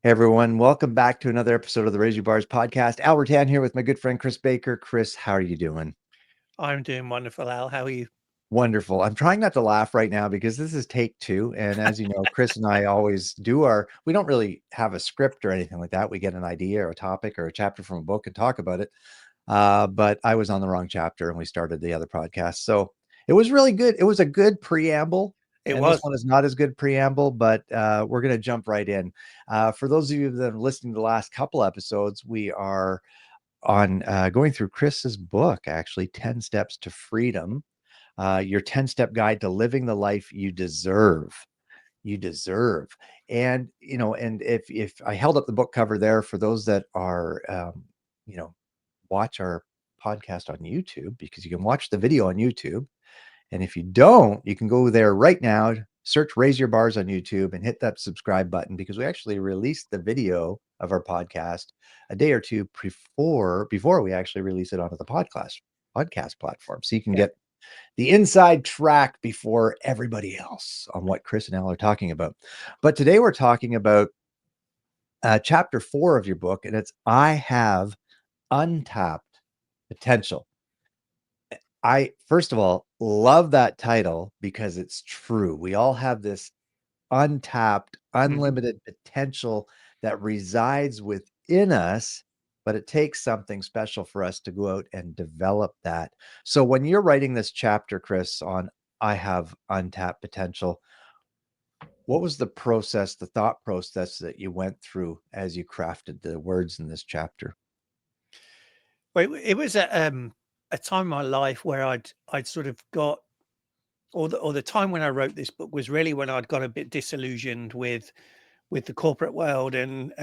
Hey everyone, welcome back to another episode of the Raise Your Bars podcast. Al Ruttan here with my good friend Chris Baker. Chris, how are you doing? I'm doing wonderful, Al. How are you? Wonderful. I'm trying not to laugh right now because this is take two. And as you know, Chris and I always we don't really have a script or anything like that. We get an idea or a topic or a chapter from a book and talk about it. But I was on the wrong chapter and we started the other podcast. So it was really good. It was a good preamble. It And this was. one is not as good preamble, but we're going to jump right in. For those of you that are listening to the last couple episodes, we are on going through Chris's book, actually 10 Steps to Freedom, your 10-step guide to living the life you deserve. You deserve. And, and if I held up the book cover there for those that are, you know, watch our podcast on YouTube, because you can watch the video on YouTube. And if you don't, you can go there right now, search Raise Your Bars on YouTube and hit that subscribe button, because we actually released the video of our podcast a day or two before we actually release it onto the podcast platform. So you can Yeah. get the inside track before everybody else on what Chris and Al are talking about. But today we're talking about chapter 4 of your book, and it's I Have Untapped Potential. I, first of all, love that title because it's true. We all have this untapped, Mhm. unlimited potential that resides within us, but it takes something special for us to go out and develop that. So when you're writing this chapter, Chris, on I Have Untapped Potential, what was the process, the thought process that you went through as you crafted the words in this chapter? Well, it was a time in my life where I'd sort of got or the time when I wrote this book was really when I'd got a bit disillusioned with the corporate world and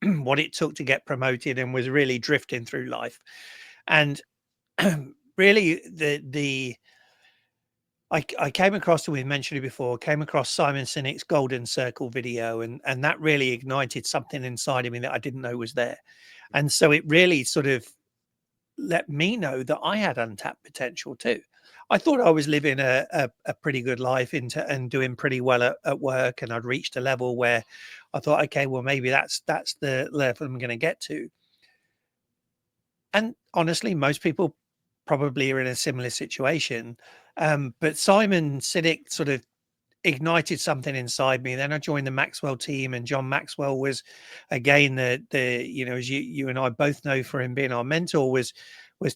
what it took to get promoted and was really drifting through life. And really I came across, and we mentioned it before, came across Simon Sinek's Golden Circle video, and that really ignited something inside of me that I didn't know was there. And so it really sort of let me know that I had untapped potential too. I thought I was living a pretty good life and doing pretty well at work, and I'd reached a level where I thought, okay, well maybe that's the level I'm going to get to. And honestly, most people probably are in a similar situation. But Simon Sinek sort of ignited something inside me. Then I joined the Maxwell team, and John Maxwell was, again, the as you and I both know, for him being our mentor, was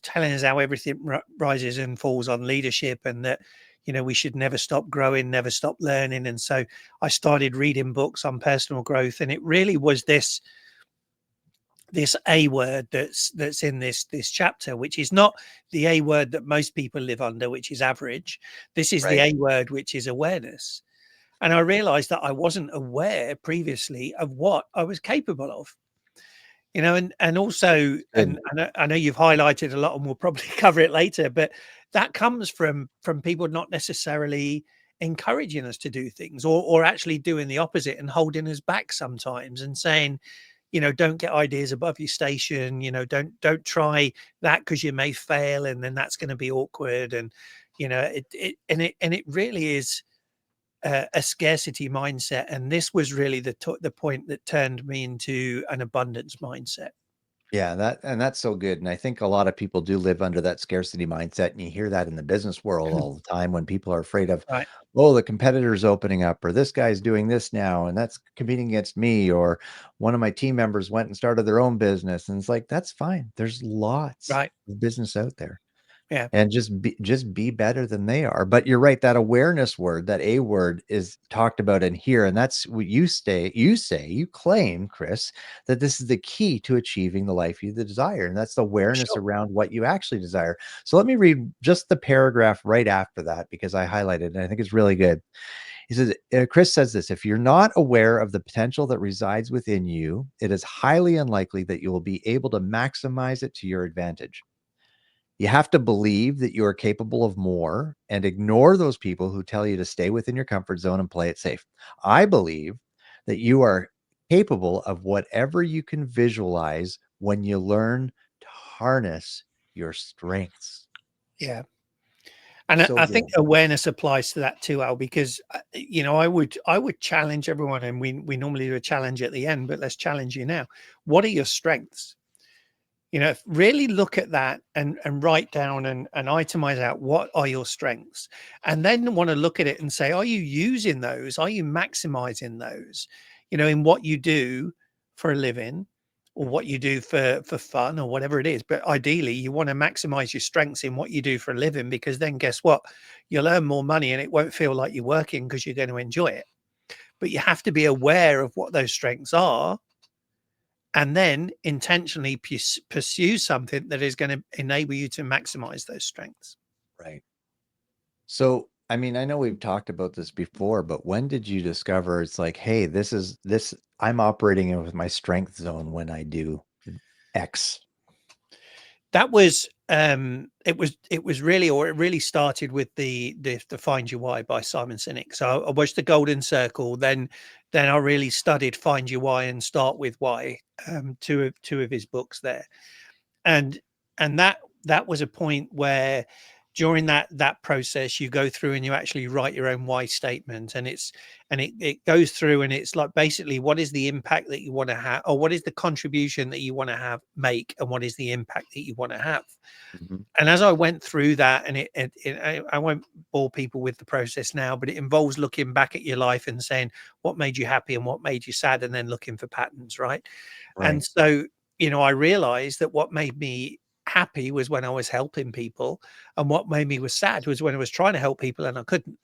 telling us how everything rises and falls on leadership, and that we should never stop growing, never stop learning. And so I started reading books on personal growth, and it really was this A word that's in this chapter, which is not the A word that most people live under, which is average. This is the Right. A word, which is awareness. And I realized that I wasn't aware previously of what I was capable of. And also, Good. and I know you've highlighted a lot, and we'll probably cover it later, but that comes from people not necessarily encouraging us to do things, or actually doing the opposite and holding us back sometimes and saying, don't get ideas above your station, don't try that because you may fail, and then that's going to be awkward. And it really is a scarcity mindset, and this was really the point that turned me into an abundance mindset. Yeah, that's so good. And I think a lot of people do live under that scarcity mindset. And you hear that in the business world all the time when people are afraid of, Right. oh, the competitor's opening up, or this guy's doing this now, and that's competing against me, or one of my team members went and started their own business. And it's like, that's fine. There's lots Right. of business out there. Yeah. And just be better than they are. But you're right, that awareness word, that A word, is talked about in here, and that's what you claim, Chris, that this is the key to achieving the life you desire, and that's the awareness Sure. around what you actually desire. So let me read just the paragraph right after that, because I highlighted it and I think it's really good. He says, Chris says this: if you're not aware of the potential that resides within you, it is highly unlikely that you will be able to maximize it to your advantage. You have to believe that you are capable of more and ignore those people who tell you to stay within your comfort zone and play it safe. I believe that you are capable of whatever you can visualize when you learn to harness your strengths. Yeah. And So I think good. awareness applies to that too, Al, because I would challenge everyone, and we normally do a challenge at the end, but let's challenge you now. What are your strengths? Really look at that and write down and itemize out what are your strengths, and then want to look at it and say, are you using those? Are you maximizing those? In what you do for a living, or what you do for fun, or whatever it is. But ideally, you want to maximize your strengths in what you do for a living, because then guess what? You'll earn more money, and it won't feel like you're working because you're going to enjoy it. But you have to be aware of what those strengths are, and then intentionally pursue something that is going to enable you to maximize those strengths. Right. So, I mean, I know we've talked about this before, but when did you discover it's like, hey, I'm operating in with my strength zone when I do X? That was it was really, or it really started with the Find Your Why by Simon Sinek. So I watched the Golden Circle, then I really studied Find Your Why and Start with Why, two of his books there. And and that that was a point where during that process you go through and you actually write your own why statement, and it goes through, and it's like, basically, what is the impact that you want to have, or what is the contribution that you want to have make, and what is the impact that you want to have. Mhm. And as I went through that, and I won't bore people with the process now, but it involves looking back at your life and saying what made you happy and what made you sad, and then looking for patterns, right? And Right. so, I realized that what made me happy was when I was helping people, and what made me was sad was when I was trying to help people and I couldn't.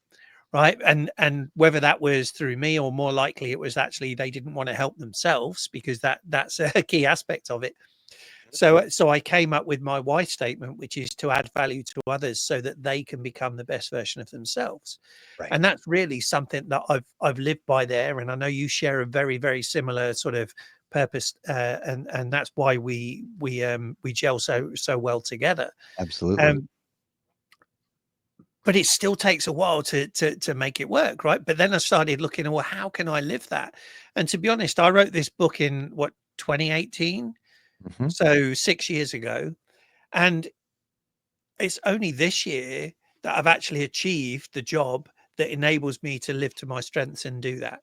Right. And whether that was through me, or more likely it was actually they didn't want to help themselves, because that's a key aspect of it. So I came up with my why statement, which is to add value to others so that they can become the best version of themselves. Right. And that's really something that I've lived by there. And I know you share a very, very similar sort of purpose, and that's why we gel so well together. Absolutely. Um, but it still takes a while to make it work, right? But then I started looking at, well, how can I live that? And to be honest, I wrote this book in, what, 2018, Mhm. so 6 years ago. And it's only this year that I've actually achieved the job that enables me to live to my strengths and do that.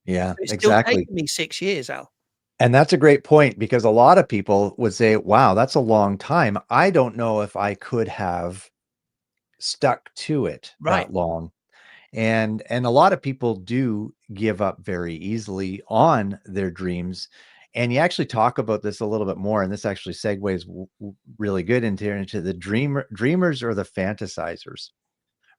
Yeah, So it's still exactly. taken me 6 years, Al. And that's a great point because a lot of people would say, wow, that's a long time. I don't know if I could have stuck to it Right. that long. And a lot of people do give up very easily on their dreams. And you actually talk about this a little bit more, and this actually segues really good into the dreamers or the fantasizers.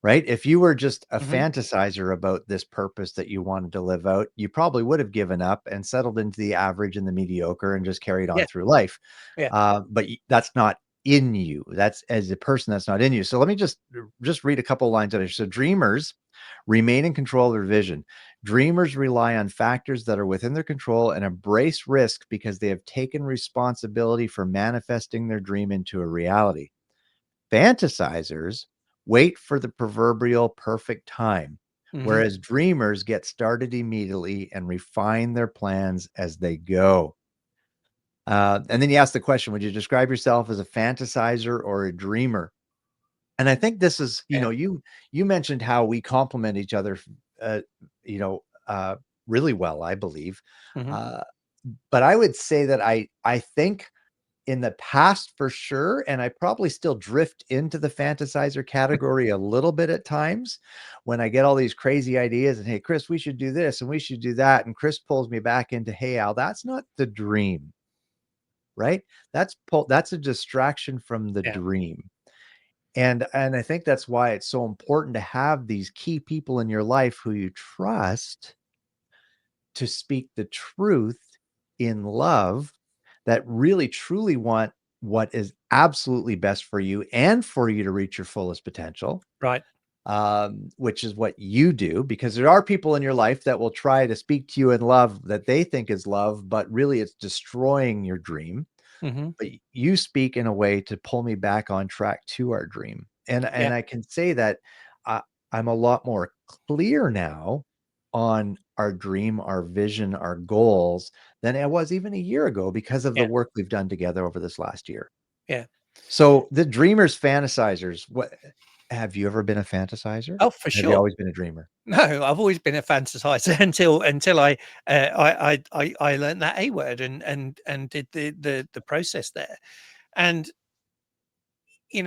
Right? If you were just a Mhm. fantasizer about this purpose that you wanted to live out, you probably would have given up and settled into the average and the mediocre and just carried on Yeah, through life. yeah. But that's not in you. That's, as a person, that's not in you. So let me just read a couple of lines out here. So dreamers remain in control of their vision. Dreamers rely on factors that are within their control and embrace risk because they have taken responsibility for manifesting their dream into a reality. Fantasizers wait for the proverbial perfect time, Mhm. whereas dreamers get started immediately and refine their plans as they go. And then you ask the question, would you describe yourself as a fantasizer or a dreamer? And I think this is, Yeah. you mentioned how we complement each other, uh, you know, uh, really well, I believe. Mhm. Uh, but I would say that I think in the past for sure, and I probably still drift into the fantasizer category a little bit at times when I get all these crazy ideas and, "Hey, Chris, we should do this and we should do that," and Chris pulls me back into, "Hey, Al, that's not the dream," right? That's a distraction from the Yeah. dream. And I think that's why it's so important to have these key people in your life who you trust to speak the truth in love, that really truly want what is absolutely best for you and for you to reach your fullest potential, Right. which is what you do, because there are people in your life that will try to speak to you in love that they think is love, but really it's destroying your dream. Mhm. But you speak in a way to pull me back on track to our dream. Yeah. And I can say that I, I'm a lot more clear now on our dream, our vision, our goals than I was even a year ago because of the Yeah. work we've done together over this last year. Yeah. So the dreamers, fantasizers, what have you ever been a fantasizer? Oh, for Have you sure. always been a dreamer? No, I've always been a fantasizer until I learned that A word and did the process there. And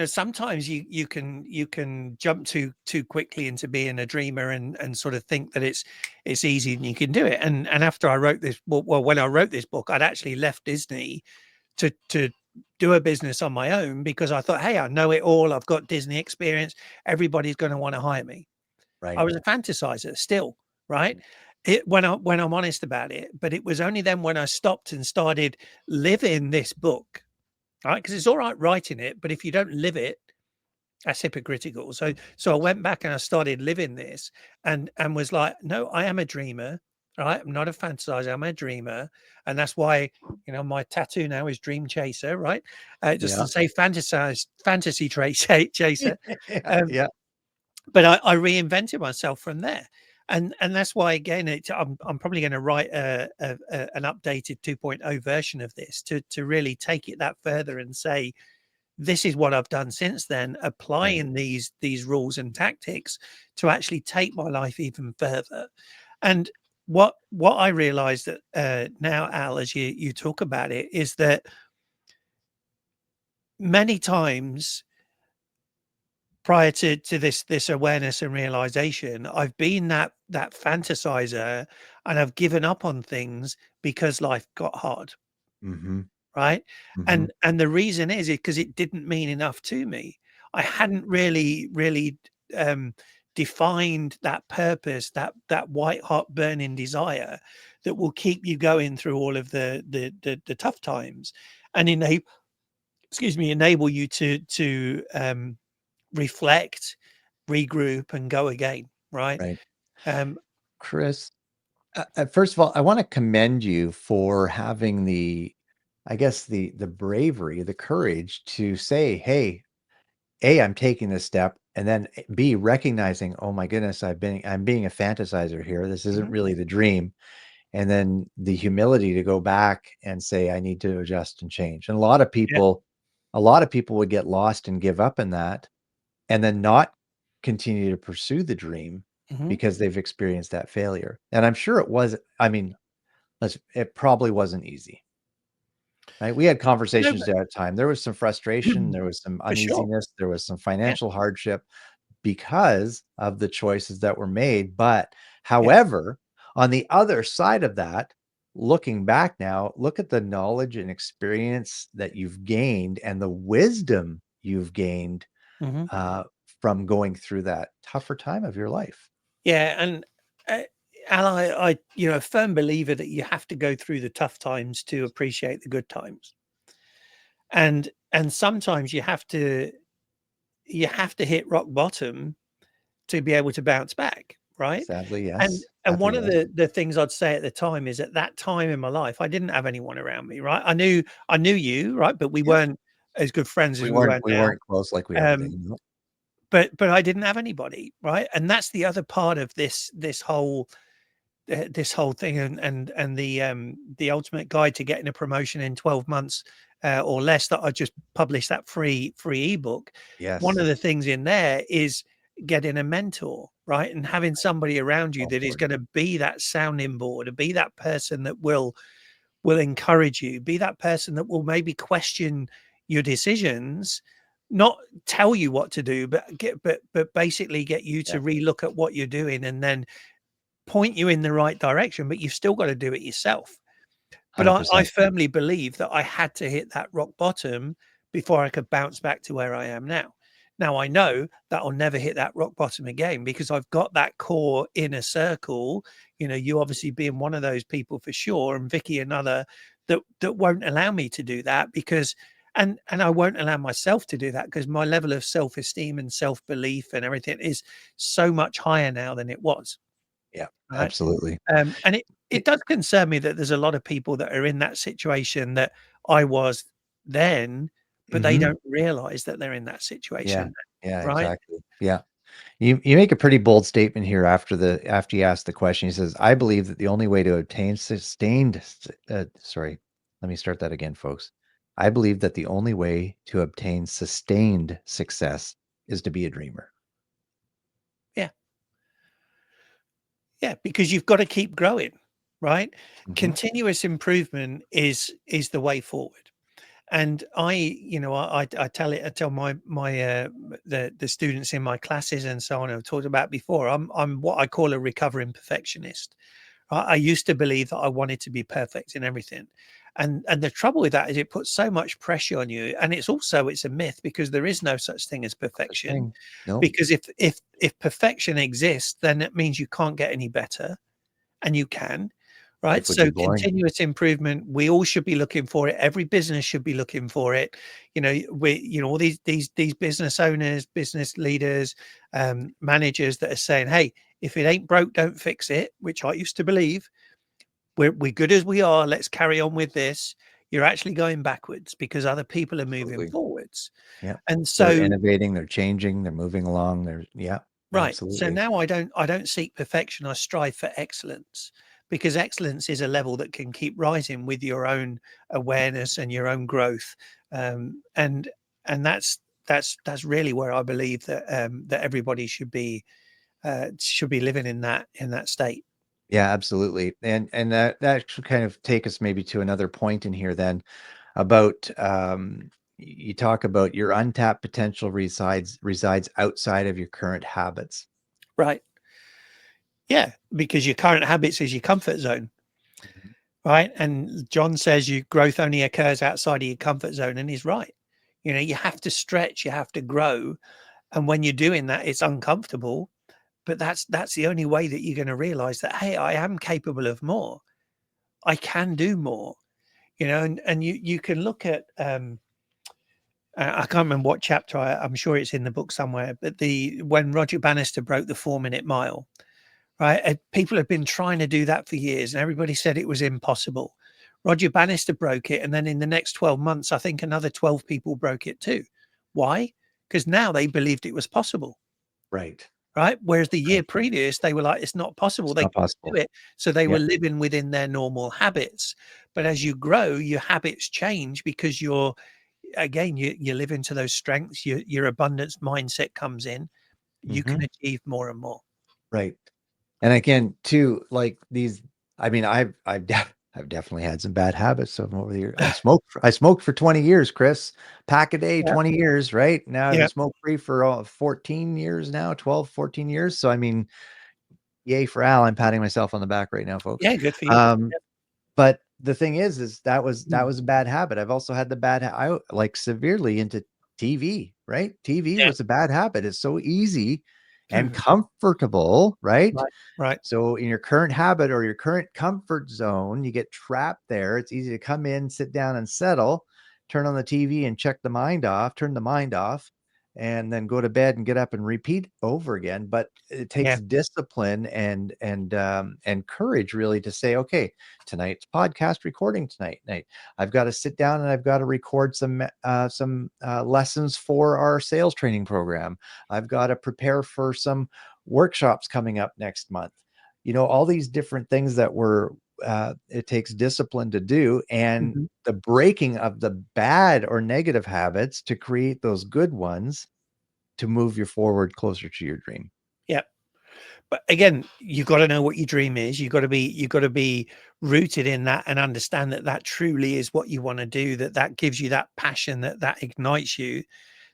sometimes you can jump too quickly into being a dreamer and sort of think that it's easy and you can do it. And after I wrote this, well, when I wrote this book, I'd actually left Disney to do a business on my own because I thought, hey, I know it all. I've got Disney experience. Everybody's going to want to hire me. I Right. was a fantasizer still, right? Mm. When I'm honest about it, but it was only then when I stopped and started living this book, right? Because it's all right writing it, but if you don't live it, that's hypocritical. So I Yes. went back and I started living this and was like, no, I am a dreamer, right? I'm not a fantasizer, I'm a dreamer. And that's why, my tattoo now is dream chaser, right? It Yeah. doesn't say fantasy chaser. Yeah, Um, yeah, but I reinvented myself from there. And that's why again I'm probably going to write an updated 2.0 version of this to really take it that further and say this is what I've done since then, right. applying these rules and tactics to actually take my life even further. And what I realized that now, Al, as you talk about it, is that many times prior to this awareness and realization, I've been that fantasizer and I've given up on things because life got hard. Mhm, Right? mhm. And the reason is because it didn't mean enough to me. I hadn't really, um, defined that purpose, that white hot burning desire that will keep you going through all of the tough times and enable you to reflect, regroup, and go again, right? Right. Um, Chris, first of all, I wanna commend you for having I guess, the bravery, the courage to say, "Hey, A, I'm taking this step," and then, B, recognizing, "Oh my goodness, I'm being a fantasizer here. This isn't mhm, really the dream." And then the humility to go back and say, "I need to adjust and change." And yeah, a lot of people would get lost and give up in that, and then not continue to pursue the dream mhm. because they've experienced that failure. And I'm sure I mean, it probably wasn't easy, right? We had No, conversations but at that time. There was some frustration, there was some for sure. uneasiness, there was some Yeah, financial hardship because of the choices that were made. But yeah. however, on the other side of that, looking back now, look at the knowledge and experience that you've gained and the wisdom you've gained Mhm. uh, from going through that tougher time of your life. Yeah, uh, and a firm believer that you have to go through the tough times to appreciate the good times, and sometimes you have to hit rock bottom to be able to bounce back, right? Sadly, And yes. and Sadly, one of yes. the things I'd say at the time is at that time in my life, I didn't have anyone around me, right? I knew you, right, but we Yep. weren't as good friends as We we weren't were we now. weren't close like we are today. Um, Nope. but I didn't have anybody, right? And that's the other part of this whole thing and the ultimate guide to getting a promotion in 12 months or less that I just published that free ebook. One of Yes. the things in there is getting a mentor, right? And having somebody around you So that is important. going to be that sounding board and be that person that will encourage you, be that person that will maybe question your decisions, not tell you what to do, but basically get you Yeah. to relook at what you're doing and then point you in the right direction, but you've still got to do it yourself. But I 100%. firmly believe that I had to hit that rock bottom before I could bounce back to where I am now. Now I know that I'll never hit that rock bottom again because I've got that core inner circle. You obviously being one of those people for sure, and Vicky another that won't allow me to do that because and I won't allow myself to do that because my level of self-esteem and self-belief and everything is so much higher now than it was. Yeah, Right. absolutely. And it It does concern me that there's a lot of people that are in that situation that I was then, but they Mhm. don't realize that they're in that Yeah. situation, Yeah, right? exactly. Yeah. You make a pretty bold statement here after you ask the question. He says, "I believe that the only way to obtain sorry, let me start that again, folks. I believe that the only way to obtain sustained success is to be a dreamer." Yeah, because you've got to keep growing, right? Mhm. Continuous improvement is the way forward. And I tell the students in my classes and so on, I've talked about before. I'm what I call a recovering perfectionist. I used to believe that I wanted to be perfect in everything. And the trouble with that is it puts so much pressure on you. And it's a myth, because there is no such thing as Such perfection. thing. Nope. Because if perfection exists, then it means you can't get any better, and you can, right? Life would be So boring. continuous improvement, we all should be looking for it. Every business should be looking for it. All these business owners, business leaders, managers that are saying, "Hey, if it ain't broke, don't fix it," which I used to believe. We're good as we are. Let's carry on with this. You're actually going backwards because other people are moving Absolutely. forwards. Yeah. And They're so, innovating, they're changing, they're moving along. Yeah, right. So absolutely. now I don't seek perfection. I strive for excellence, because excellence is a level that can keep rising with your own awareness and your own growth. And that's really where I believe that everybody should be living in that state. Yeah, absolutely. And that should kind of take us maybe to another point in here then about you talk about your untapped potential resides outside of your current habits. Right. Yeah. Because your current habits is your comfort zone. Mhm. Right. And John says your growth only occurs outside of your comfort zone. And he's right. You have to stretch, you have to grow. And when you're doing that, it's uncomfortable. But that's the only way that you're gonna realize that, "Hey, I am capable of more. I can do more." And you can look at, I can't remember what chapter, I'm sure it's in the book somewhere, but the when Roger Bannister broke the 4-minute mile, right? People have been trying to do that for years, and everybody said it was impossible. Roger Bannister broke it, and then in the next 12 months, I think another 12 people broke it too. Why? Because now they believed it was possible. Right. Right? Whereas the year Right. previous, they were like, "It's not possible, It's they not can't possible. do it." So they were Yeah. living within their normal habits. But as you grow, your habits change, because you live into those strengths, your abundance mindset comes in, you can Hmm. achieve more and more. Right. And again, too, like these, I mean, I've definitely had some bad habits some over the years. I smoked for 20 years, Chris. Pack a day, Yeah, 20 years, right? Now I've been yeah, smoke free for 14 years now, 12, 14 years. So I mean, yay for Al. I'm patting myself on the back right now, folks. yeah, good for you. Um, Yep. but the thing is that Mm. was a bad habit. I've also had the I like severely into TV, right? TV Yeah. was a bad habit. It's so easy and Mhm. comfortable, right? Right, right. So in your current habit or your current comfort zone, you get trapped there. It's easy to come in, sit down and settle, turn on the TV and check the mind off, turn the mind off, and then go to bed and get up and repeat over again. But it takes Yeah, discipline and courage really to say, okay, tonight's podcast recording tonight night. I've got to sit down and I've got to record some lessons for our sales training program. I've got to prepare for some workshops coming up next month. All these different things that it takes discipline to do, and mhm, the breaking of the bad or negative habits to create those good ones to move you forward closer to your dream. yeah. But again, you've got to know what your dream is. You've got to be rooted in that and understand that that truly is what you want to do, that gives you that passion, that ignites you,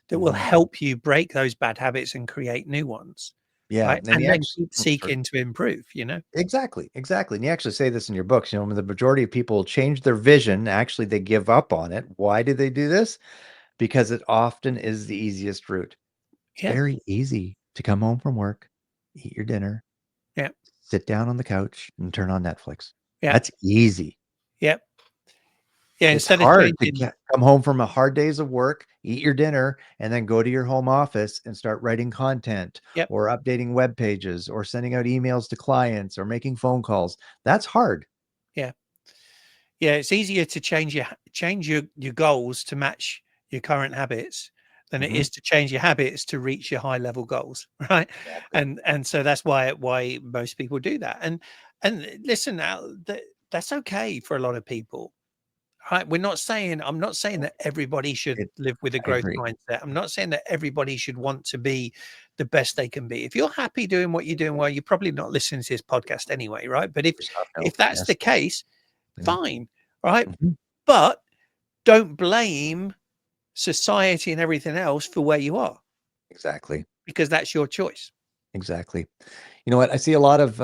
that will Mhm. help you break those bad habits and create new ones, Yeah, right? and And you then actually keep oh, sorry. seeking to improve. Exactly, exactly, and you actually say this in your books, when the majority of people change their vision, actually, they give up on it. Why do they do this? Because it often is the easiest route. It's Yeah, very easy to come home from work, eat your dinner, yeah, sit down on the couch, and turn on Netflix. yeah, That's easy. yeah, yeah. It's Instead of hard to changing, come home from a hard days of work, eat your dinner, and then go to your home office and start writing content yep, or updating web pages or sending out emails to clients or making phone calls. That's hard. yeah, yeah. It's easier to change your goals to match your current habits than it Mhm. is to change your habits to reach your high level goals, right? Exactly. And so that's why most people do that. And listen, now that's okay for a lot of people. Right. I'm not saying No, that everybody should it live with a I growth agree. mindset. I'm not saying that everybody should want to be the best they can be. If you're happy doing what you're doing, well, you're probably not listening to this podcast anyway, right? But First off, no. if that's Yes. the case, Yeah. fine, right? Mhm. But don't blame society and everything else for where you are, Exactly. because that's your choice. Exactly. You know what? I see a lot of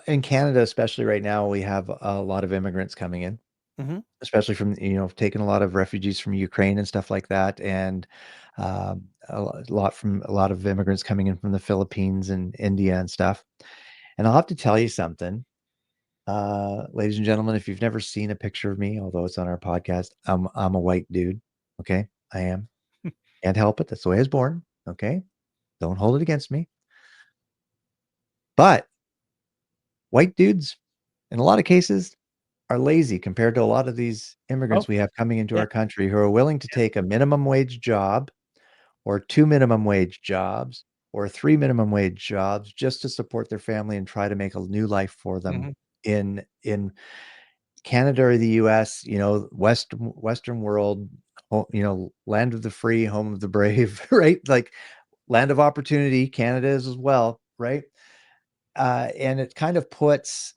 in Canada, especially right now, we have a lot of immigrants coming in, Hmm. especially from, taking a lot of refugees from Ukraine and stuff like that. And a lot of immigrants coming in from the Philippines and India and stuff. And I'll have to tell you something, ladies and gentlemen, if you've never seen a picture of me, although it's on our podcast, I'm a white dude. Okay. I am. Can't help it. That's the way I was born. Okay. Don't hold it against me. But white dudes, in a lot of cases, are lazy compared to a lot of these Oh, immigrants we have coming into yeah, our country who are willing to yeah. take a minimum wage job or 2 minimum wage jobs or 3 minimum wage jobs just to support their family and try to make a new life for them Hmm. in Canada or the US, Western world, land of the free, home of the brave, right? Like land of opportunity, Canada is as well, right? And it kind of puts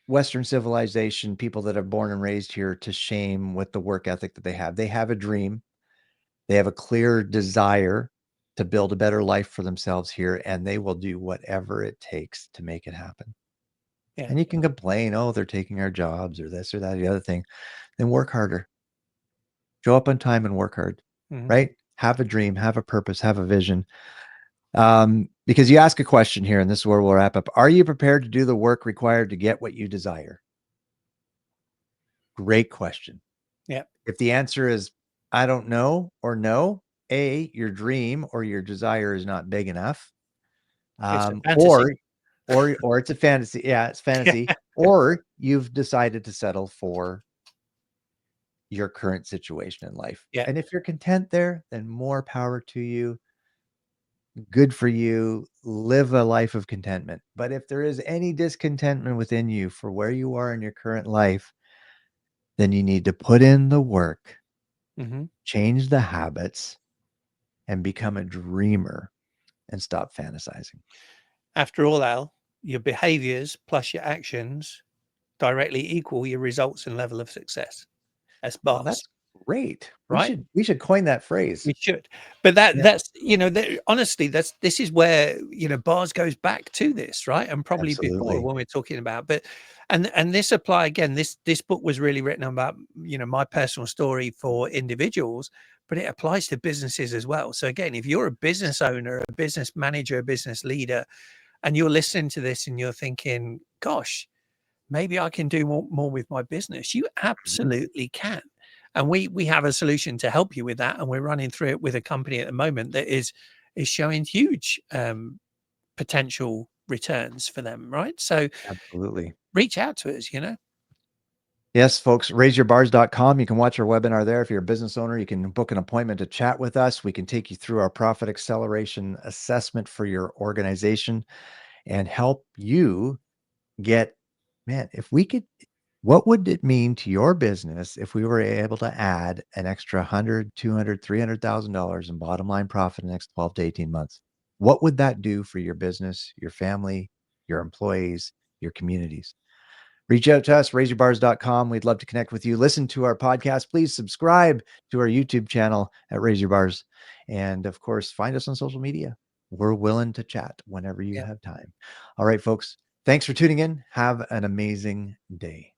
Western civilization, people that are born and raised here, to shame with the work ethic that they have. They have a dream, they have a clear desire to build a better life for themselves here, and they will do whatever it takes to make it happen. Yeah. And you can complain, oh, they're taking our jobs or this or that, or the other thing. Then work harder, show up on time and work hard, Hmm. right? Have a dream, have a purpose, have a vision. Because you ask a question here, and this is where we'll wrap up. Are you prepared to do the work required to get what you desire? Great question. Yeah. If the answer is, I don't know, or no, A, your dream or your desire is not big enough. It's a Um, fantasy. or or it's a fantasy. Yeah, it's fantasy. Yeah. Or you've decided to settle for your current situation in life. Yeah. And if you're content there, then more power to you. Good for you. Live a life of contentment. But if there is any discontentment within you for where you are in your current life, then you need to put in the work, Hmm. change the habits, and become a dreamer and stop fantasizing. After all, Al, your behaviors plus your actions directly equal your results and level of success as Well, bars, that's great. We right? should we should coin that phrase. We should. But Yeah, that's, honestly, this is where, bars goes back to this, right? And probably before absolutely. when we're talking about, but and this apply again, this book was really written about, my personal story for individuals, but it applies to businesses as well. So again, if you're a business owner, a business manager, a business leader, and you're listening to this and you're thinking, gosh, maybe I can do more with my business. You Mhm. absolutely can. And we have a solution to help you with that. And we're running through it with a company at the moment that is showing huge potential returns for them. Right. So Absolutely. reach out to us. Yes, folks, raiseyourbars.com. You can watch our webinar there. If you're a business owner, you can book an appointment to chat with us. We can take you through our profit acceleration assessment for your organization and help you get, man, if we could, what would it mean to your business if we were able to add an extra 100, 200, $300,000 in bottom line profit in the next 12 to 18 months? What would that do for your business, your family, your employees, your communities? Reach out to us, raiseyourbars.com. We'd love to connect with you. Listen to our podcast. Please subscribe to our YouTube channel at Raise Your Bars. And of course, find us on social media. We're willing to chat whenever you Yeah. have time. All right, folks. Thanks for tuning in. Have an amazing day.